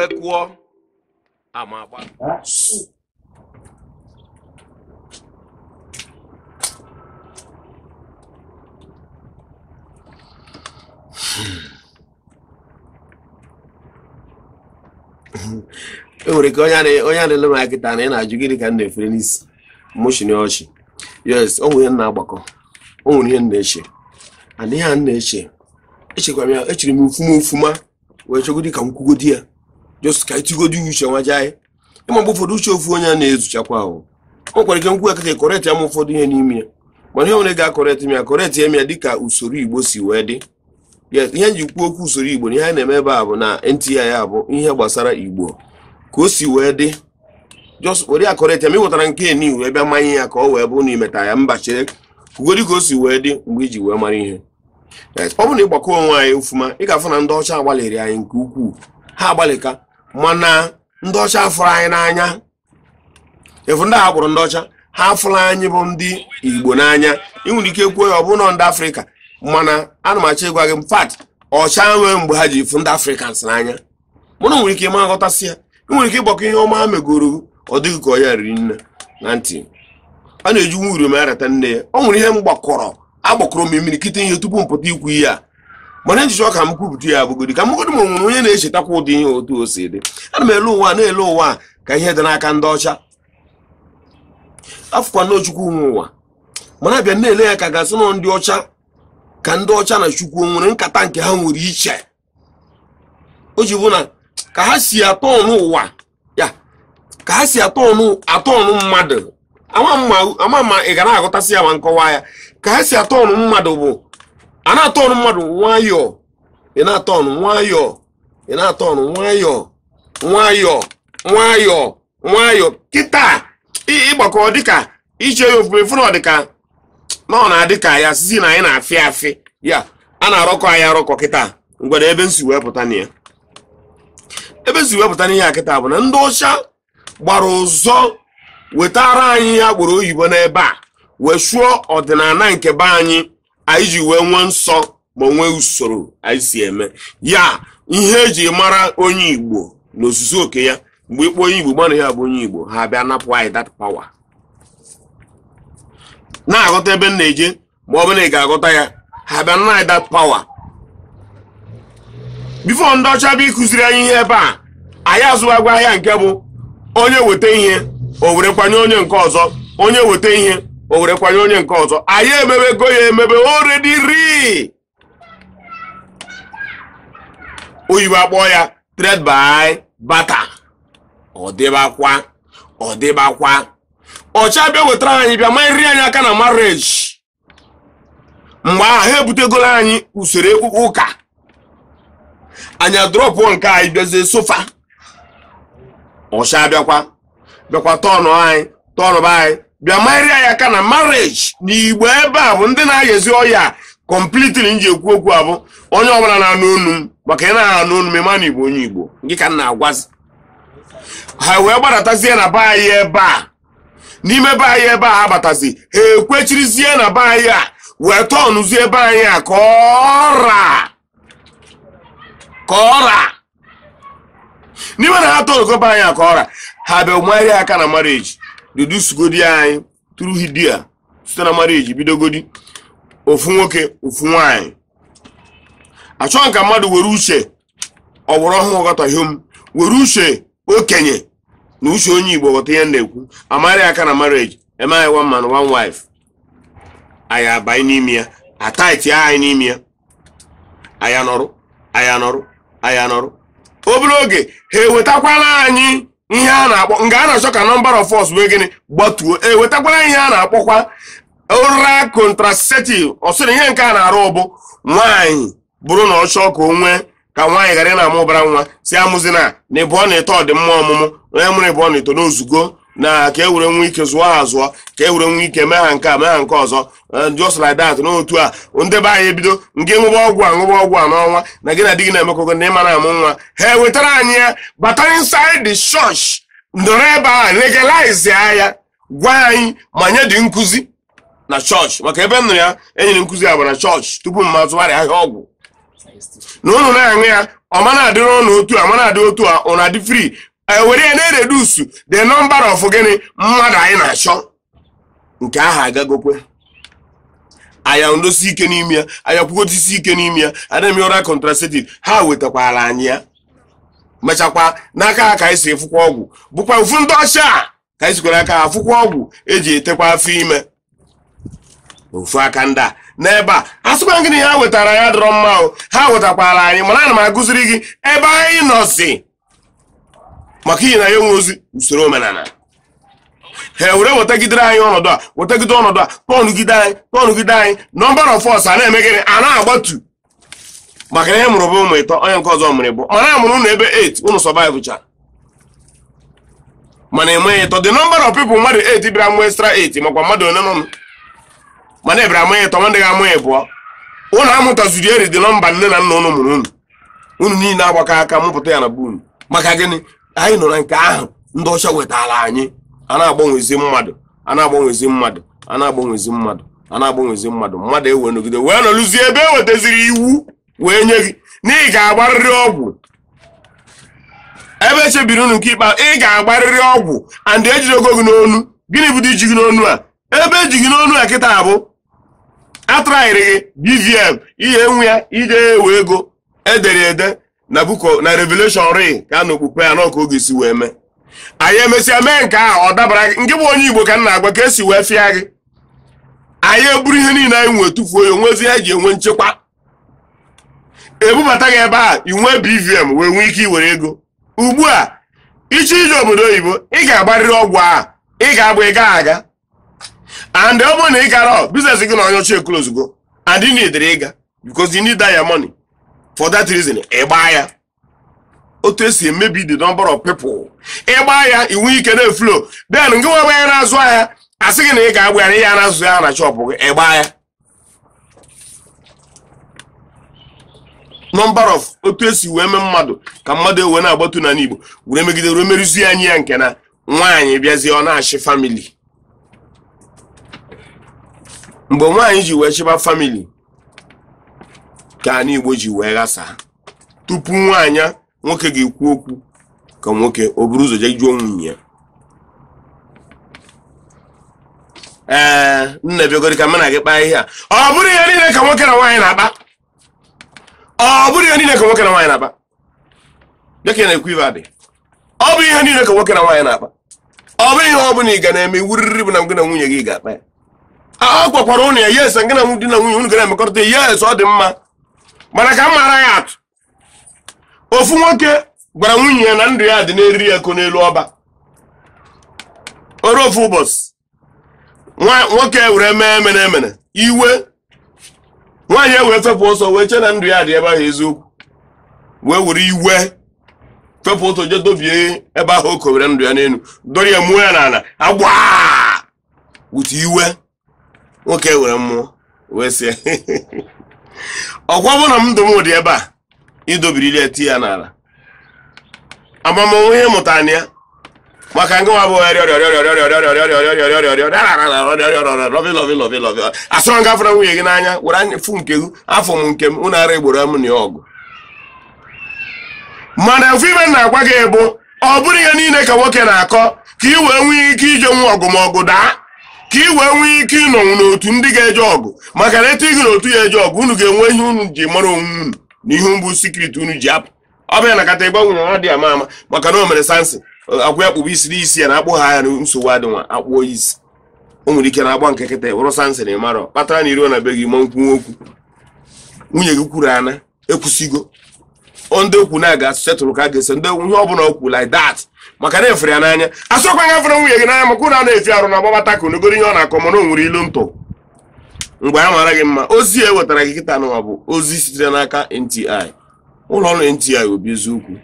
wee kụọ ama agba enwere ka onye na-ele m akịta na ị na-ajụ gịnị ka m na-efere n'isi moshini ọchị yes o nwere ihe na-agbakọ o nwere ihe na-eche and ihe a na-eche echekwa m ya echere m ofuma wee chọgodi ka m kwugodi ya just ka itigodi uche nwaja anyị ịma mgbe ụfọdụ uche ofu onye a na-ezuchakwa ahụ o kwere ike nkwu akịta kọrekt ya m ụfọdụ ihe n'ime ya mana ihe nwere ga-akọrekt m ya kọrekt ya m ya dịka usoro Igbo si wee dị yes ihe nji kwuo okwu usoro Igbo na ihe anyị na-eme ebe a bụ na NTI ya bụ ihe gbasara Igbo ka o si wee dị just were ya kọrekt ya ma ị wetara nke n'iwu ebe mmanya ya ka ọ wee bụ na imeta ya mba chere kwugodi ka o si wee dị mgbe iji wee mara ihe yes ọ bụ na ịgbakọ onwe anyị ofuma ị ga-afụ na ndị ọcha agbalịrị anyị nke ukwuu ha agbalịka mana ndị ọcha afụrụ anyị n'anya efu ndị a kpọrọ ndị ọcha ha afụrụ anyị bụ ndị Igbo n'anya ị nwere ike kwuo ya ọ bụ na ndị Afrịka mana ana m achọ ịgwa gị mfat ọcha nwee mgbe ha ji fụ ndị Africans n'anya mụna nwere ike ịma nghọtasị ya ị nwere ike ịgbakọ ihe ọma ha megoro ọ dịghị ka ọ ya riri nne na ntị a na-eji nwa uru ma arata nne ya ọ nwere ihe m agbakọrọ m imirikite ihe tupu m pụta ikwu ihe a mana njichọ ka m kwupụta ya abụgodi ka m godo ma nwere onye na-echetakwa ụdị ihe otu o si dị ana m ele ụwa na-ele ụwa ka ihe dị n'aka ndị ọcha afụkwa na Chukwu nwe ụwa mana abịa na-ele ya ka gasị nọ ndị ọcha ka ndị ọcha na Chukwu nwere nkata nke ha nwere iche o ji bụ na ka ha si atọ ọnụ ụwa ya ka ha si atọ ọnụ mmadụ ama ma ị ga na-agụtasị ya ma nkọwa ya ka ha si atọ ọnụ mmadụ bụ a na-atọ ọnụ mmadụ nwayọọ ị na-atọ ọnụ nwayọọ ị na-atọ ọnụ nwayọọ kịta ịgbakọ dịka iche ya ofufe fụrụ dịka na ọ na-adị ka ya sisi na anyị na-afị afị ya a na-arọkọ anyị arọkọ kịta ngwere ebe nsi wepụta na ya ebe nsi wepụta n'ihe a kịta bụ na ndị ọcha gbara ụzọ wetara anyị ya gboro oyibo n'ebe a wee shuo ọdịnala nke be anyị ji wee nwee nsọ ma nwee usoro anyị si eme ya ihe eji mara onye Igbo na ozuzu oke ya mgbe ịkpọ onye Igbo gbana ya bụ onye Igbo ha bịa napụ anyị that power na-aghọta ebe m na-eje ma ọ bụ na ị ga-aghọta ya ha bịa na anyị that power bifo ndị ọcha bịa ịkụziri anyị ihe ebe a anyị azụwagwa ahịa nke bụ onye weta ihe o were kwanye onye nke ọzọ onye weta ihe o were kwanye onye nke ọzọ anyị emebego ya emebe already ri oyibo akpọ ya trade by barter ọ dịbakwa ọcha bịa wetara anyị bịa ma nri anyị aka na marriage mgbe ahụ ha ebutegoro anyị usoro ekpukpe ụka anyị drọpụ nke anyị bịazie sofa ọcha bịakwa tọnụ anyị bịa ma nri anyị aka na marriage n'Igbo ebe a bụ ndị na-ayezi ọya completely nji ekwu okwu abụ onye ọbụla na-anụ onu m maka ị na-anụ onu m ịma na Igbo onye Igbo gị ka m na-agwazi ha wee gbadatazie na be anyị ebe a n'ime be anyị ebe a ha batazi ha ekwechirizie na be anyị a wee tọnụzie ebe anyị a ka ọra n'ime na ha tọnụgo be anyị a ka ọra ha bịa mari aka na marriage dudusugodi anyị tụrụ hidia site na marriage bidogodi ofu nwoke ofu nwaanyị achọ nka mmadụ were uche ọgbọrọ ọhụụ ghọtaghị m were uche okenye na uche onye Igbo ghọta ihe na-ekwu amari aka na marriage emaghị one man one wife anyị abanye n'ime ya ataiti anyị n'ime ya anyị nọrụ obere oge ha ewetakwala anyị ihe a na-akpọ nga a na-achọ ka number of us wee gịnị gbatuo ewetakwala ihe a na-akpọkwa oral contraceptive ọsịrị ihe nke a na-arụ bụ nwaanyị bụrụ na ọ chọọ ka o nwee ka nwaanyị ghara na-amụbara nwa si amụzina na ebe ọ na-eto ọdịmma ọmụmụ onye mụrụ ebe ọ na-eto n'ozugo na ka e were nwe ike zụọ ha azụọ ka e were nwe ike mee ha nke ọzọ just like that n'otu a ndị be anyị ebido nke ṅụba ọgwụ a n'ọnwa na gị na di gị na-emekọgo na ịma na-amụ nwa ha ewetara anyị ya bata inside the church ndọrọ ebe a legalize ya gwa anyị ma nye dị nkụzi na chọọchị maka ebe m nụrụ ya enyere nkụzi agba na chọọchị tupu m azụgharị ahịa ọgwụ na unu na-aṅụ ya ọ ma na-adị n'ọnụ otu a ma na-adị otu a ọ na-adị free were ya na-reduce the number of gịnị mmadụ anyị na-achọ nke ahụ agagokwe anya ndosi ike n'ime ya anya kwugotisi ike n'ime ya adịghị ọra contraceptive ha wetakwara anyị ya mechakwa n'aka ha ka anyị si efukwa ọgwụ bụkwa ofu ndị ọcha ka anyị sikwara aka ha fụkwa ọgwụ eji etekwa afọ ime ofu aka ndị a n'ebe a asụkwa gịnị ha wetara ya dọrọ mma o ha wetakwara anyị mana ana m agụziri gị ebe anyị nọzi maka iyi na ya nwe ozi usoro omenala ha were wetagidere anyị ọnọdụ a wetagide ọnọdụ a tọnụgide anyị number of us a na-eme gịnị a na-agbatu maka na ihe mụrụ bụ ụmụ ịtọ onye nke ọzọ mụrụ bụ mana amụrụ unu ebe 8 unu survive cha mana enweghị ịtọ the number of people mmadụ 8 bịara mụ extra 8 makwa mmadụ one nọ mana ebịara amụghị ịtọ ndị ga-amụghị bụọ unu amụtaziri eri dị nọmba nne na nna unu mụrụ unu niile agbakọ aka mụpụta ya na bụ unu maka gịnị anyị nọ na nke ahụ ndị ọcha wetara anyị a na-agbanwezi mmadụ mmadụ ewe nọgide wee nọlụzie ebe e wetaziri iwu wee nye gị na ị ga-agbarịrị ọgwụ ebe echebiri unu nke ikpa ị ga-agbarịrị ọgwụ and ejiri ogo gị n'onu gịnị bụ dị iji gị n'onu a ebe eji gị n'onu a kịta bụ atraịrị gị BVM ihe enwe ya ije ewe ego edere ede na buko na Revelation ri ka na okpukpe ya n'ọka oge si wee mee anyị emesịa mee nke ahụ ọ dabara gị nke bụ onye Igbo ka m na-agwa ka esi wee fịa gị anyị eburu ihe niile anyị nwee tufuo ya onwezi ha ji enwe nchekwa ebubata gị ebe a inwe BVM wee nwee ike iwere ego ugbu a iche ije obodo oyibo ị ga-agbarịrị ọgwụ a ị ga-agba ị ga-aga and ọ bụrụ na ị gara business gị na onye ochie close go and you need ịga because you need that money for that reason ịgba ya otu esi emebi the number of people ịgba ya inwe ike na-eflow then ngị nwe ya na-azụ ahịa asị gị na ị ga-agba ya ya na-azụ ya na shop gị ịgba ya number of otu esi wee mee mmadụ ka mmadụ ewe na-agbatu na n'Igbo were megide were merụzie anyị ya nke na nwaanyị bịazie ọ na-achị family mgbe nwaanyị ji wee chịba family ka n'Igbo ji wee ghasa tupu nwaanyị nwoke ga-ekwu okwu ka nwoke o buru ụzọ jee jụọ nwunye ya nna bịagoro ka mena gị kpaa ihe a ọ bụrụ ihe niile ka nwoke na nwaanyị na-akpa ọ bụrụ ihe niile ka nwoke na nwaanyị na-akpa dịka na-ekwu ibe adị ọ bụ ihe niile ka nwoke na nwaanyị na-akpa ọ bụ ihe ọ bụla ị ga na-eme iwuriri bụ na gị na nwunye gị ga-akpa ya a gwakwara ụnụ ya yes gị na di na nwunye unu ga na-emekọrịta yes ọ dị mma mana ka m mara ya atụ ofu nwoke gwara nwunye ya na ndụ ya dị na-eriri eko n'elu ọba ọrụ ofu ụbọchị nwoke were mee emene iwe nwaanyị wee fepụ ọsọ wee che na ndụ ya dị ebe ahụ eziokwu wee were iwe fepụ ọsọ je dobie ebe ahụ o kowere ndụ ya n'elu dori ya mmụọ ya n'ala agba wute iwe nwoke were mmụọ wee sị ọkwa bụ na m ndụ m dị ebe a idobirili eti ya n'ala amamọnwụ ihe mụtara na ya maka ngwa bụ asọ nga fụra nwunye gị n'anya were anya fụ nke gị afọ m nke m unu ara egboro m na ọgụ mana ofu ibe na-agwa gị bụ ọ bụrụ ihe niile ka nwoke na-akọ ka ị wee nwee ike ije nwa ọgụ ma ọgụ daa ka ị wee nwee ike ịnọnwụ n'otu ndị ga-eje ọgụ maka na etu ị gị n'otu ya eje ọgụ unu ga-enwe ihe unu ji mara onwe unu na ihe mbụ secret unu ji apụ ọ bịa na kata ịgba nwunye ha dị ama ama maka na o mere sansi akwụ ya kpụbụ isi n'isi ya na-akpụ ha ya na nsogbu adị nwa akpụọ isi o nwere ike na-agba nke kịta wụrụ sansi na ịmarọ kpatara na iro na be gị ma nkwuwe okwu nwunye gị kwuru ana ekwusigo ndị okwu na-aga setụrụ ka a ga-ese ndị ihe ọbụla okwu like that maka na efere ya n'anya asọkwa ya fere nwunye gị n'anya maka ụna na-efi arụ na agbabata ka onogoro ihe ọ na-akọ mana o nwere ilu ntụ mgbe ya mara gị mma ozi e wetara gị kịta n'ụwa bụ ozi sitere n'aka NTI ụlọ ọrụ NTI obi eziokwu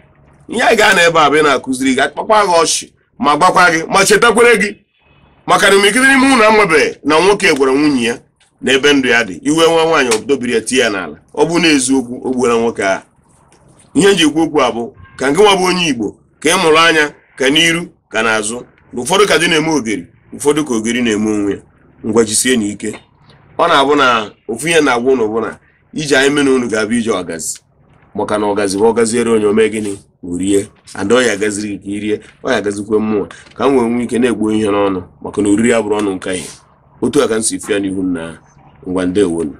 ihe anyị gaa n'ebe a bụ na-akụziri gị akpakwa gị ọchị ma gbakwa gị ma chetakwere gị maka na imekide n'ime ụlọ amabeghị na nwoke gwara nwunye ya na ebe ndụ ya dị iwe nwa nwaanyị obidobiri ya tie ya n'ala ọ bụ n'eziokwu o gbuola nwoke a ihe nji ekwu okwu a bụ ka nke nwa bụ onye Igbo ka ị mụrụ anya ka n'iru ka n'azụ na ụfọdụ ka dị na-eme ogeri ụfọdụ ka ogeri na-eme onwe ya ngwajisie n'ike ọ na-abụ na ofu ihe na-agwa ụnụ bụ na ije anyị mena unu ga-abụ ije ọgazi maka na ọ gaziere onye ome gịnị orie and ọ ya gaziri ka irie ọ ya gazikwe mmụọ ka m nwee ike na-egbu ihe n'ọnụ maka na oriri abụrụ ọnụ nka ihe otu a ka m si fịa n'ihu na ngwa ndewonu